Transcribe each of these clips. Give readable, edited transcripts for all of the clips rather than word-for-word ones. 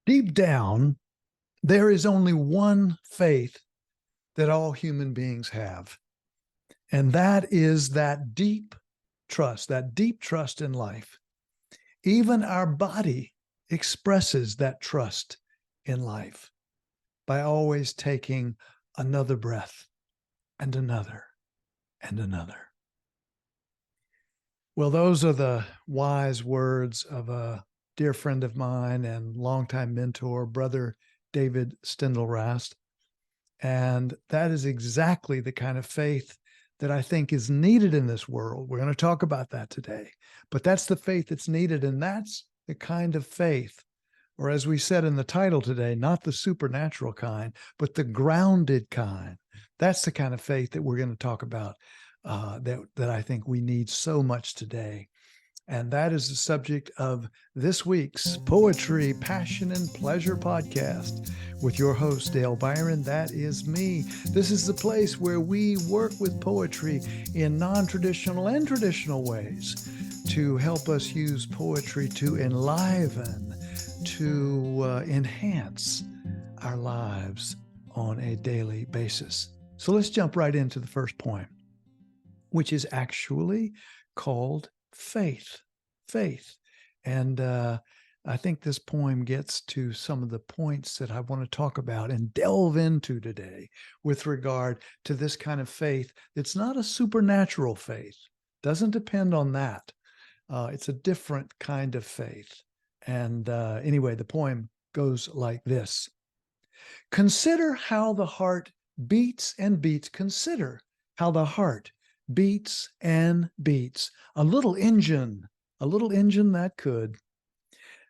Deep down, there is only one faith that all human beings have, and that is that deep trust in life. Even our body expresses that trust in life by always taking another breath and another and another. Well, those are the wise words of a dear friend of mine and longtime mentor, Brother David Steindl-Rast. And that is exactly the kind of faith that I think is needed in this world. We're going to talk about that today, but that's the faith that's needed. And that's the kind of faith, or as we said in the title today, not the supernatural kind, but the grounded kind. That's the kind of faith that we're going to talk about that I think we need so much today. And that is the subject of this week's Poetry, Passion, and Pleasure podcast with your host, Dale Byron. That is me. This is the place where we work with poetry in non-traditional and traditional ways to help us use poetry to enliven, to enhance our lives on a daily basis. So let's jump right into the first poem, which is actually called Faith. And I think this poem gets to some of the points that I want to talk about and delve into today with regard to this kind of faith. It's not a supernatural faith. Doesn't depend on that. It's a different kind of faith. And anyway, the poem goes like this. Consider how the heart beats and beats. Consider how the heart beats and beats. A little engine that could.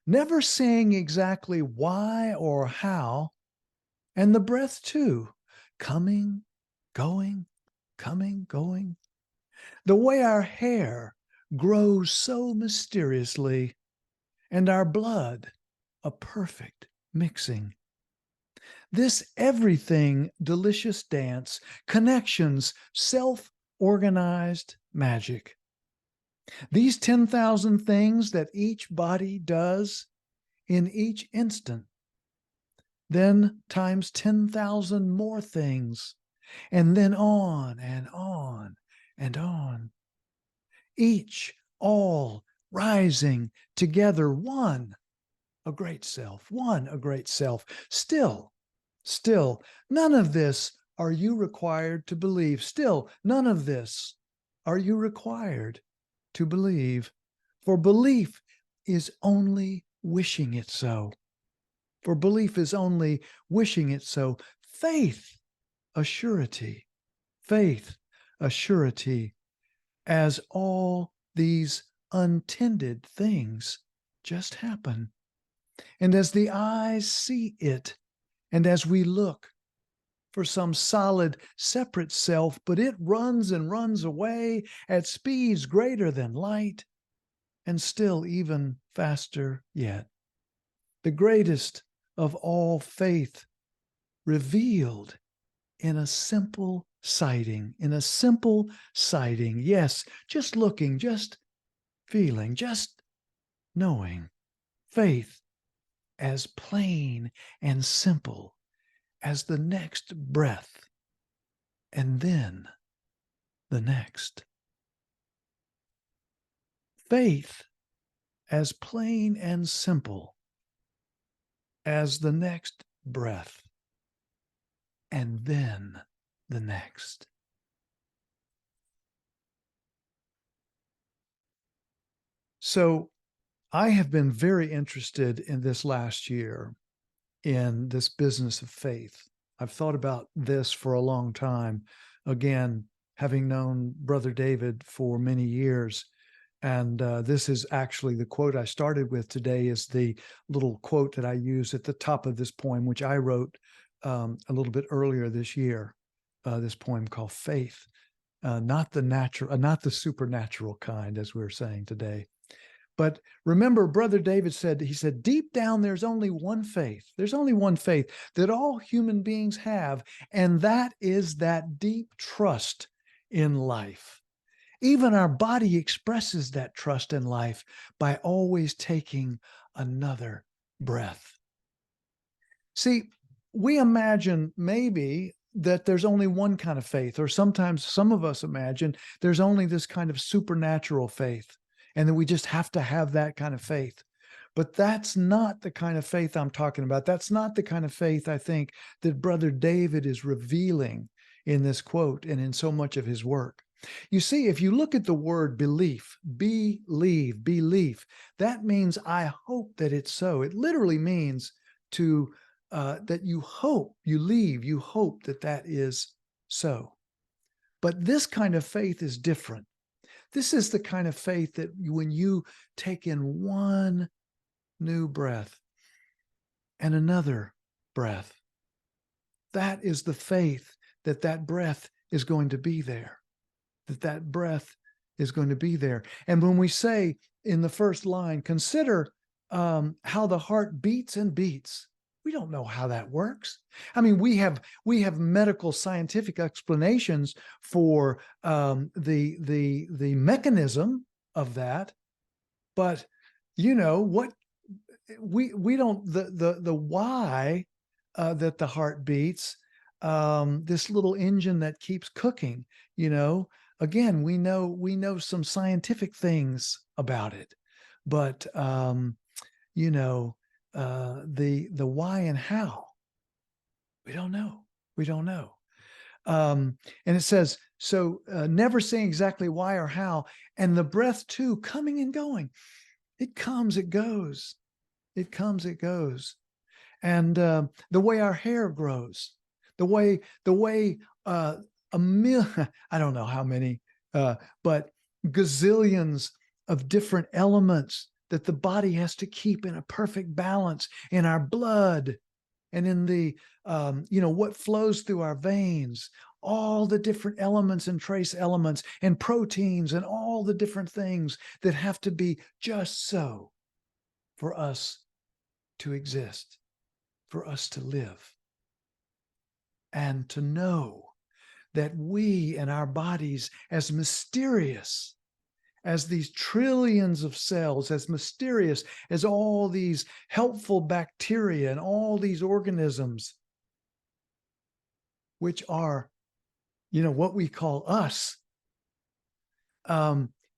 Never saying exactly why or how. And the breath too, coming, going, coming, going. The way our hair grows so mysteriously, and our blood a perfect mixing. This everything delicious dance, connections, self-organized magic. These 10,000 things that each body does in each instant, then times 10,000 more things, and then on and on and on. Each, all rising together, one, a great self, one, a great self. Still, none of this are you required to believe. Still, none of this are you required to believe, for belief is only wishing it so. For belief is only wishing it so. Faith, a surety. Faith, a surety, as all these untended things just happen. And as the eyes see it, and as we look for some solid, separate self, but it runs and runs away at speeds greater than light, and still even faster yet. The greatest of all faith revealed in a simple sighting, Yes, just looking, just feeling, just knowing. Faith as plain and simple as the next breath, and then the next. Faith as plain and simple as the next breath, and then the next. So I have been very interested in this last year in this business of faith. I've thought about this for a long time. Again, having known Brother David for many years. And this is actually the quote I started with today, is the little quote that I use at the top of this poem, which I wrote a little bit earlier this year, this poem called Faith, not the supernatural kind, as we were saying today. But remember, Brother David said, deep down, there's only one faith. There's only one faith that all human beings have, and that is that deep trust in life. Even our body expresses that trust in life by always taking another breath See, we imagine maybe that there's only one kind of faith, or sometimes some of us imagine there's only this kind of supernatural faith, and that we just have to have that kind of faith. But that's not the kind of faith I'm talking about. That's not the kind of faith I think that Brother David is revealing in this quote and in so much of his work. You see, if you look at the word belief, belief, that means I hope that it's so. It literally means to that you hope, you hope that that is so. But this kind of faith is different. This is the kind of faith that when you take in one new breath and another breath, that is the faith that that breath is going to be there, that breath is going to be there. And when we say in the first line, consider how the heart beats and beats, we don't know how that works. I mean, we have medical scientific explanations for the mechanism of that, but you know what, we don't, the why that the heart beats, this little engine that keeps cooking, you know, again, we know some scientific things about it, but you know, the why and how, we don't know. We don't know. And it says, so never saying exactly why or how, and the breath too, coming and going. It comes, it goes. It comes, it goes. And the way our hair grows, the way I don't know how many, but gazillions of different elements that the body has to keep in a perfect balance in our blood and in the, you know, what flows through our veins, all the different elements and trace elements and proteins and all the different things that have to be just so for us to exist, for us to live, and to know that we and our bodies, as mysterious as these trillions of cells, as mysterious as all these helpful bacteria and all these organisms, which are, you know, what we call us,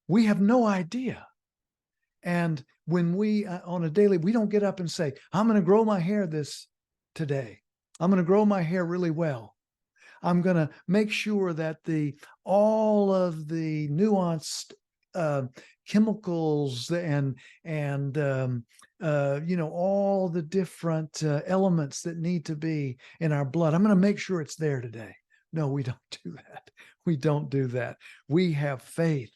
we have no idea. And when we, on a daily, we don't get up and say, I'm going to grow my hair today. I'm going to grow my hair really well. I'm going to make sure that all of the nuanced chemicals and you know, all the different elements that need to be in our blood, I'm going to make sure it's there today. No, we don't do that. We don't do that. We have faith.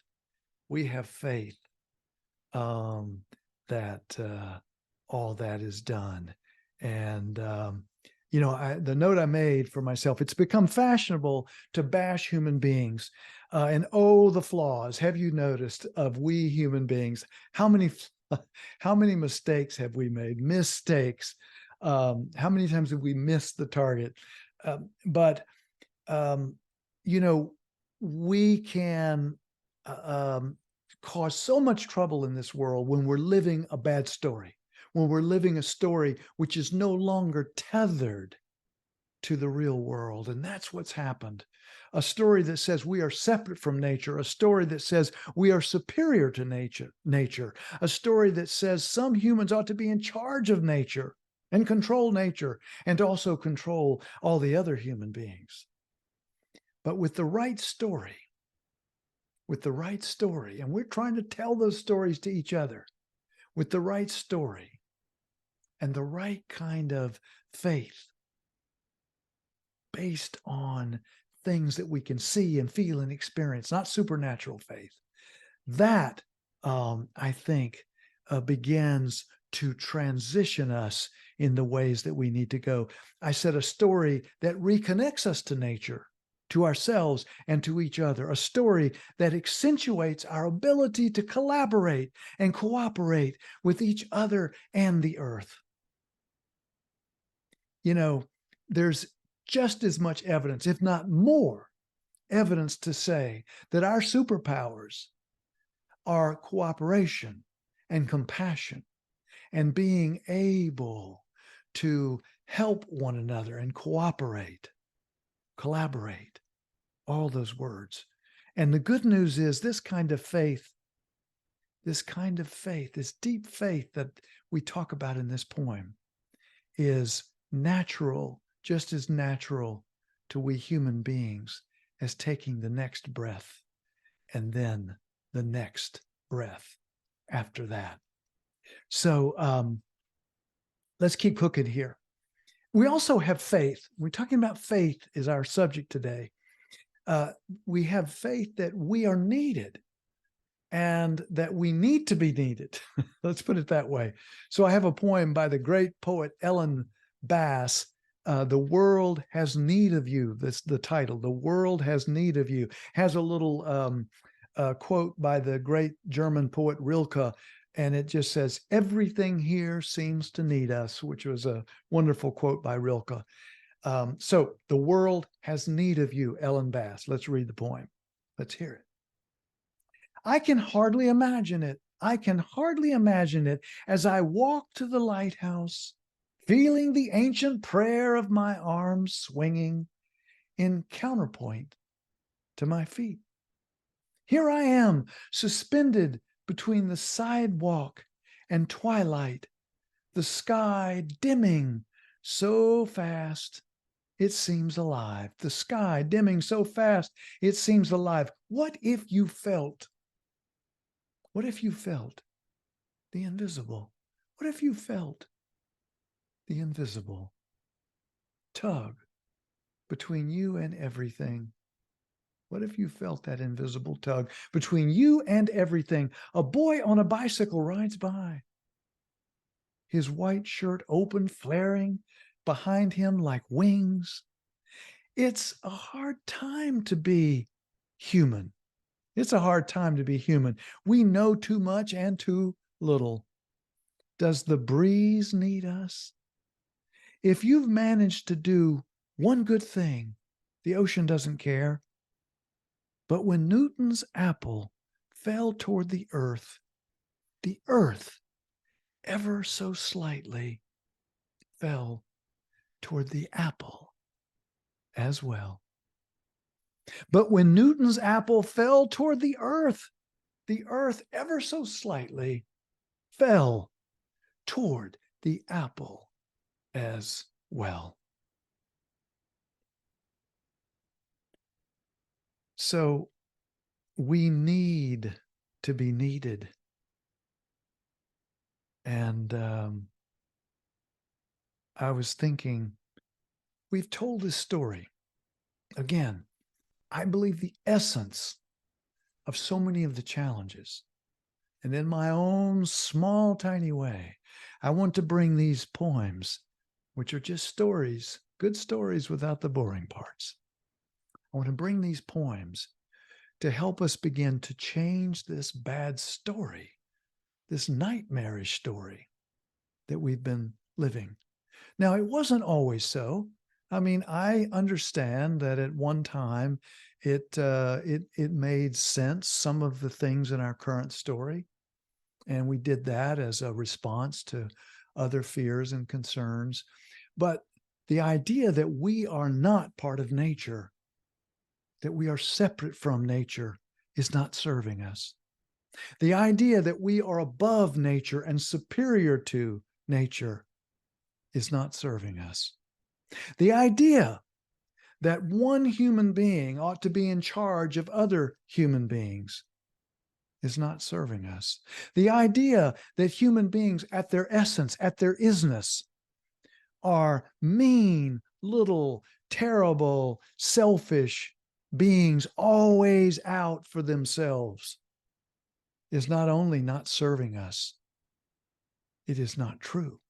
We have faith that all that is done. And you know, the note I made for myself, it's become fashionable to bash human beings. And oh, the flaws. Have you noticed of we human beings? How many mistakes have we made? Mistakes. How many times have we missed the target? But you know, we can cause so much trouble in this world when we're living a bad story, when we're living a story which is no longer tethered to the real world. And that's what's happened. A story that says we are separate from nature, a story that says we are superior to nature, a story that says some humans ought to be in charge of nature and control nature and also control all the other human beings. But with the right story, and we're trying to tell those stories to each other, with the right story and the right kind of faith based on things that we can see and feel and experience, not supernatural faith, that I think begins to transition us in the ways that we need to go. I said a story that reconnects us to nature, to ourselves, and to each other. A story that accentuates our ability to collaborate and cooperate with each other and the earth. You know, there's just as much evidence, if not more evidence, to say that our superpowers are cooperation and compassion and being able to help one another and cooperate, collaborate, all those words. And the good news is this kind of faith, this deep faith that we talk about in this poem is natural, just as natural to we human beings as taking the next breath and then the next breath after that. So let's keep cooking here. We also have faith. We're talking about faith is our subject today. We have faith that we are needed and that we need to be needed. Let's put it that way. So I have a poem by the great poet Ellen Bass. The world has need of you. That's the title. The world has need of you. Has a little quote by the great German poet Rilke, and it just says, "Everything here seems to need us," which was a wonderful quote by Rilke. So the world has need of you, Ellen Bass. Let's read the poem. Let's hear it. I can hardly imagine it. I can hardly imagine it as I walk to the lighthouse, feeling the ancient prayer of my arms swinging in counterpoint to my feet. Here I am, suspended between the sidewalk and twilight, the sky dimming so fast it seems alive. The sky dimming so fast it seems alive. What if you felt the invisible? What if you felt the invisible tug between you and everything? What if you felt that invisible tug between you and everything? A boy on a bicycle rides by, his white shirt open, flaring behind him like wings. It's a hard time to be human. It's a hard time to be human. We know too much and too little. Does the breeze need us? If you've managed to do one good thing, the ocean doesn't care. But when Newton's apple fell toward the earth ever so slightly fell toward the apple as well. But when Newton's apple fell toward the earth ever so slightly fell toward the apple as well. So we need to be needed. And I was thinking, we've told this story. Again, I believe the essence of so many of the challenges. And in my own small, tiny way, I want to bring these poems, which are just stories, good stories without the boring parts. I want to bring these poems to help us begin to change this bad story, this nightmarish story that we've been living. Now, it wasn't always so. I mean, I understand that at one time it made sense, some of the things in our current story, and we did that as a response to other fears and concerns. But the idea that we are not part of nature, that we are separate from nature, is not serving us. The idea that we are above nature and superior to nature is not serving us. The idea that one human being ought to be in charge of other human beings is not serving us. The idea that human beings at their essence, at their isness, are mean, little, terrible, selfish beings always out for themselves is not only not serving us, it is not true.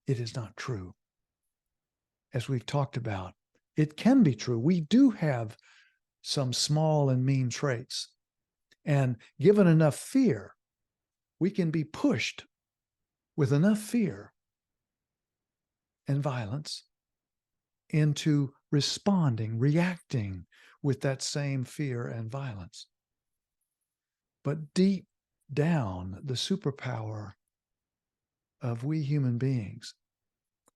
It is not true. As we've talked about, it can be true. We do have some small and mean traits. And given enough fear, we can be pushed with enough fear and violence into responding, reacting with that same fear and violence. But deep down, the superpower of we human beings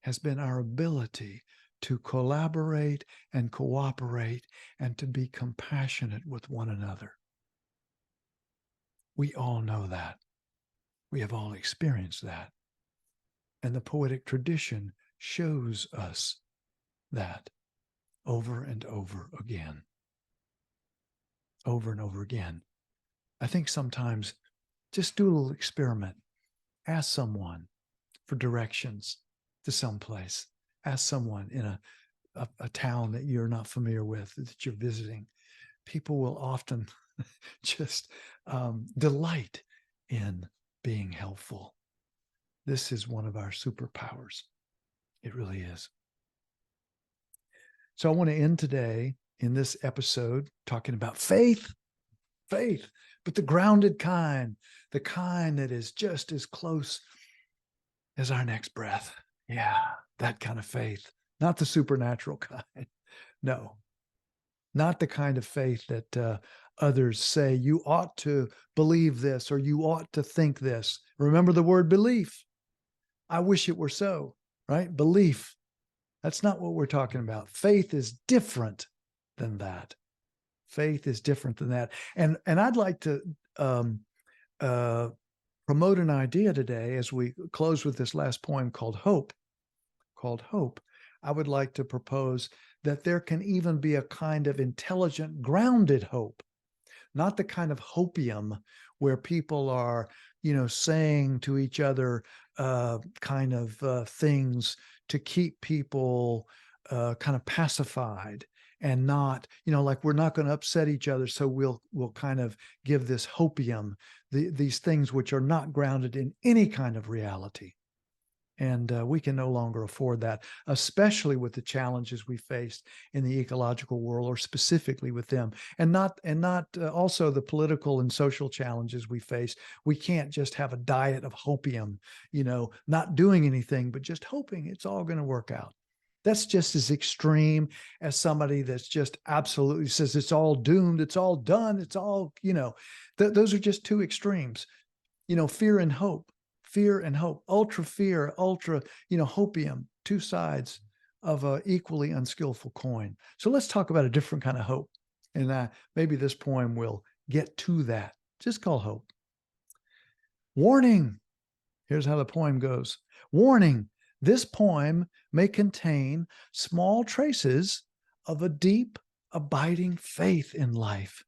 has been our ability to collaborate and cooperate and to be compassionate with one another. We all know that. We have all experienced that. And the poetic tradition shows us that over and over again. Over and over again. I think sometimes just do a little experiment. Ask someone for directions to someplace. Ask someone in a town that you're not familiar with, that you're visiting. People will often just delight in being helpful. This is one of our superpowers. It really is. So I want to end today in this episode talking about faith, but the grounded kind, the kind that is just as close as our next breath. Yeah, that kind of faith, not the supernatural kind. No, not the kind of faith that others say you ought to believe this or you ought to think this. Remember the word belief. I wish it were so, right? Belief. That's not what we're talking about. Faith is different than that. Faith is different than that. And I'd like to promote an idea today as we close with this last poem called Hope. I would like to propose that there can even be a kind of intelligent, grounded hope, not the kind of hopium where people are, saying to each other kind of things to keep people kind of pacified and not, like we're not going to upset each other, so we'll kind of give this hopium, these things which are not grounded in any kind of reality. And we can no longer afford that, especially with the challenges we faced in the ecological world, or specifically with them, and not also the political and social challenges we face. We can't just have a diet of hopium, not doing anything, but just hoping it's all going to work out. That's just as extreme as somebody that's just absolutely says it's all doomed, it's all done, it's all, those are just two extremes, fear and hope. Fear and hope, ultra fear, ultra, hopium, two sides of an equally unskillful coin. So let's talk about a different kind of hope. And maybe this poem will get to that. Just call hope. Warning. Here's how the poem goes. Warning. This poem may contain small traces of a deep, abiding faith in life.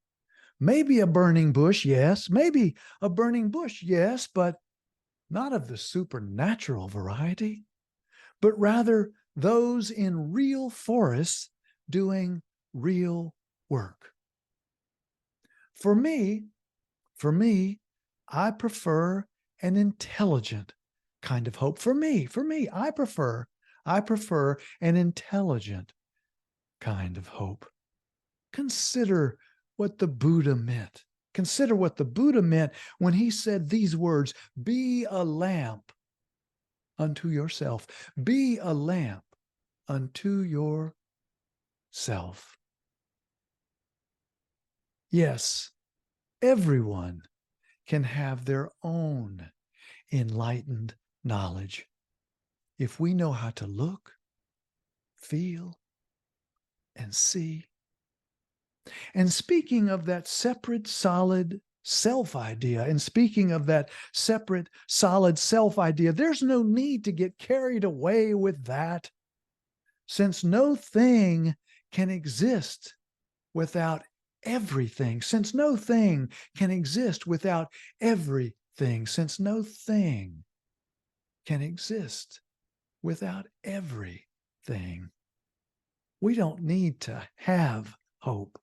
Maybe a burning bush, yes. Maybe a burning bush, yes, but not of the supernatural variety, but rather those in real forests doing real work. For me, I prefer an intelligent kind of hope. For me, I prefer an intelligent kind of hope. Consider what the Buddha meant. Consider what the Buddha meant when he said these words, be a lamp unto yourself. Be a lamp unto yourself. Yes, everyone can have their own enlightened knowledge if we know how to look, feel, and see. And speaking of that separate, solid self idea, and speaking of that separate, solid self idea, there's no need to get carried away with that, since no thing can exist without everything, since no thing can exist without everything, since no thing can exist without everything. We don't need to have hope.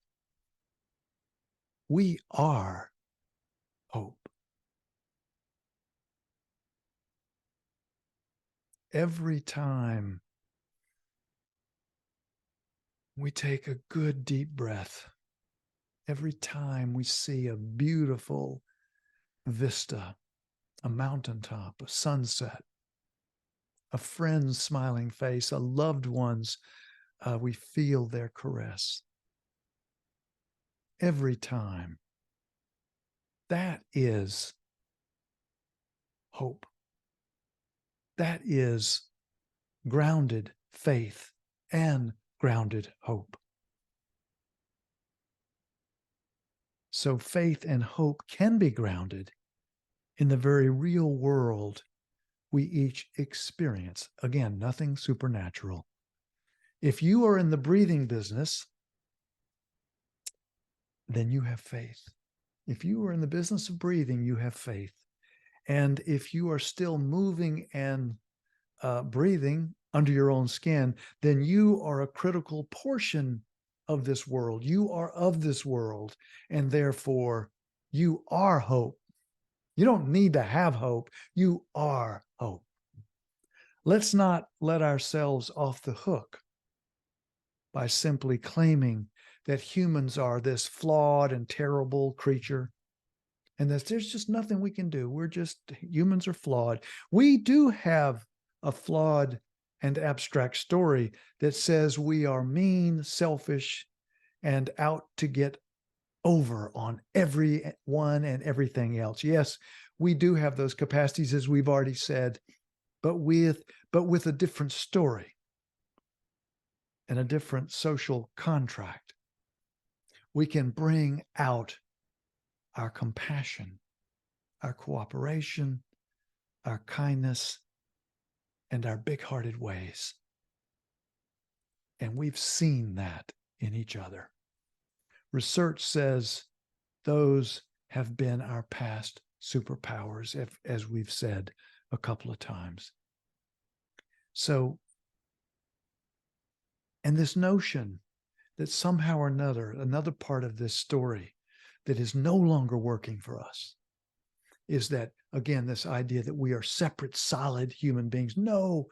We are hope. Every time we take a good deep breath, every time we see a beautiful vista, a mountaintop, a sunset, a friend's smiling face, a loved one's, we feel their caress. Every time. That is hope. That is grounded faith and grounded hope. So faith and hope can be grounded in the very real world we each experience. Again, nothing supernatural. If you are in the breathing business, then you have faith. If you are in the business of breathing, you have faith. And if you are still moving and breathing under your own skin, then you are a critical portion of this world. You are of this world, and therefore you are hope. You don't need to have hope. You are hope. Let's not let ourselves off the hook by simply claiming that humans are this flawed and terrible creature and that there's just nothing we can do. Humans are flawed. We do have a flawed and abstract story that says we are mean, selfish, and out to get over on everyone and everything else. Yes, we do have those capacities, as we've already said, but with a different story and a different social contract. We can bring out our compassion, our cooperation, our kindness, and our big-hearted ways. And we've seen that in each other. Research says those have been our past superpowers, as we've said a couple of times. So, and this notion that somehow or another part of this story that is no longer working for us is that, again, this idea that we are separate, solid human beings. No,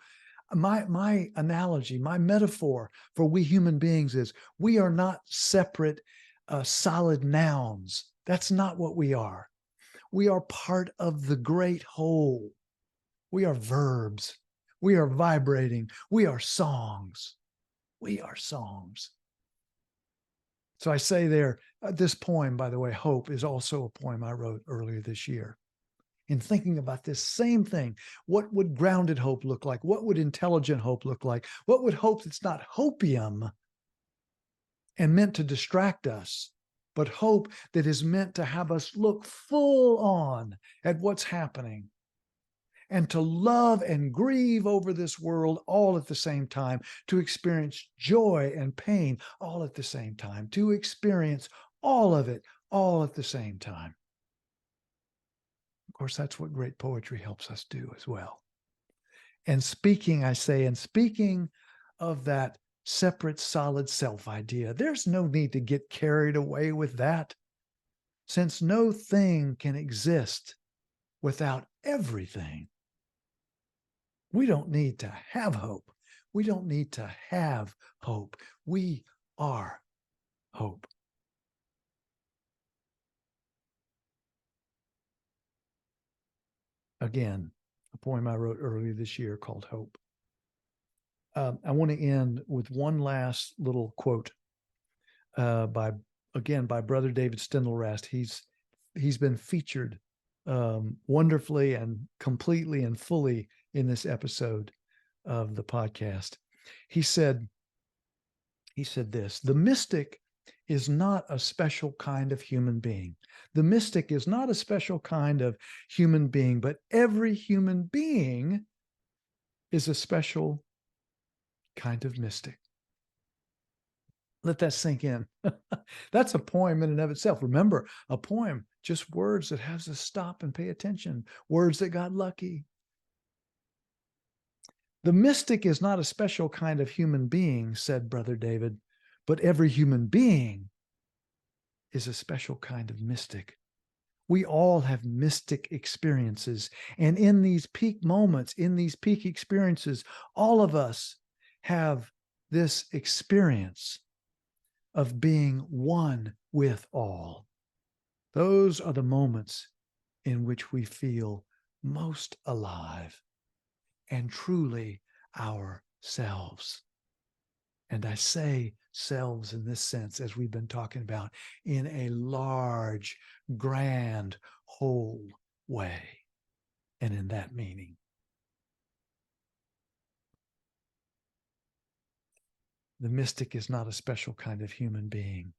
my analogy, my metaphor for we human beings is we are not separate, solid nouns. That's not what we are. We are part of the great whole. We are verbs. We are vibrating. We are songs. We are songs. So I say there, this poem, by the way, Hope, is also a poem I wrote earlier this year. In thinking about this same thing, what would grounded hope look like? What would intelligent hope look like? What would hope that's not hopium and meant to distract us, but hope that is meant to have us look full on at what's happening and to love and grieve over this world all at the same time, to experience joy and pain all at the same time, to experience all of it all at the same time. Of course, that's what great poetry helps us do as well. And speaking of that separate, solid self idea, there's no need to get carried away with that, since no thing can exist without everything. We don't need to have hope. We don't need to have hope. We are hope. Again, a poem I wrote earlier this year called Hope. I want to end with one last little quote by Brother David Steindl-Rast. He's been featured wonderfully and completely and fully in this episode of the podcast. He said this: the mystic is not a special kind of human being. The mystic is not a special kind of human being, but every human being is a special kind of mystic. Let that sink in. That's a poem in and of itself. Remember, a poem, just words that has us stop and pay attention, words that got lucky. The mystic is not a special kind of human being, said Brother David, but every human being is a special kind of mystic. We all have mystic experiences. And in these peak moments, in these peak experiences, all of us have this experience of being one with all. Those are the moments in which we feel most alive and truly ourselves. And I say selves in this sense, as we've been talking about, in a large, grand, whole way, and in that meaning. The mystic is not a special kind of human being,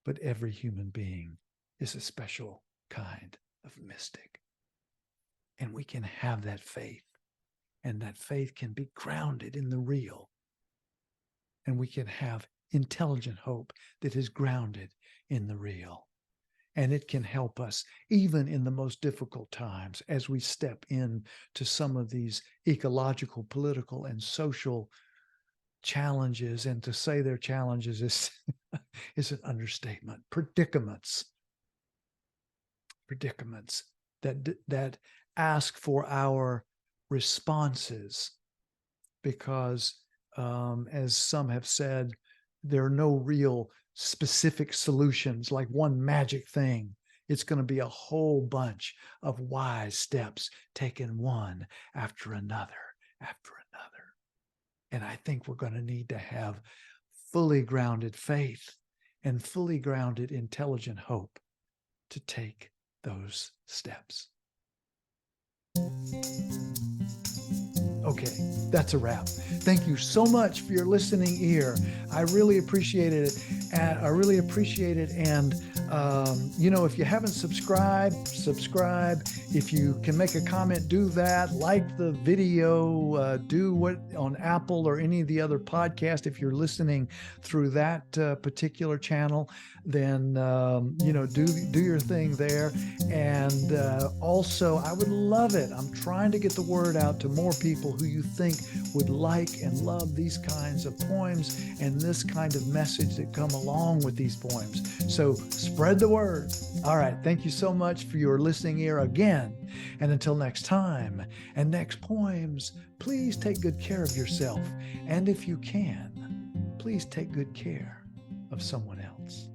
but every human being is a special kind of mystic. And we can have that faith, and that faith can be grounded in the real. And we can have intelligent hope that is grounded in the real. And it can help us even in the most difficult times as we step in to some of these ecological, political, and social challenges. And to say they're challenges is an understatement. Predicaments that ask for our responses, because as some have said, there are no real specific solutions like one magic thing. It's going to be a whole bunch of wise steps taken one after another. And I think we're going to need to have fully grounded faith and fully grounded intelligent hope to take those steps. Okay, that's a wrap. Thank you so much for your listening ear. I really appreciate it. And if you haven't subscribed, subscribe. If you can make a comment, do that. Like the video, do what on Apple or any of the other podcasts. If you're listening through that particular channel, then do your thing there. And also, I would love it. I'm trying to get the word out to more people who you think would like and love these kinds of poems and this kind of message that come along with these poems. So spread the word. All right. Thank you so much for your listening ear again. And until next time and next poems, please take good care of yourself. And if you can, please take good care of someone else.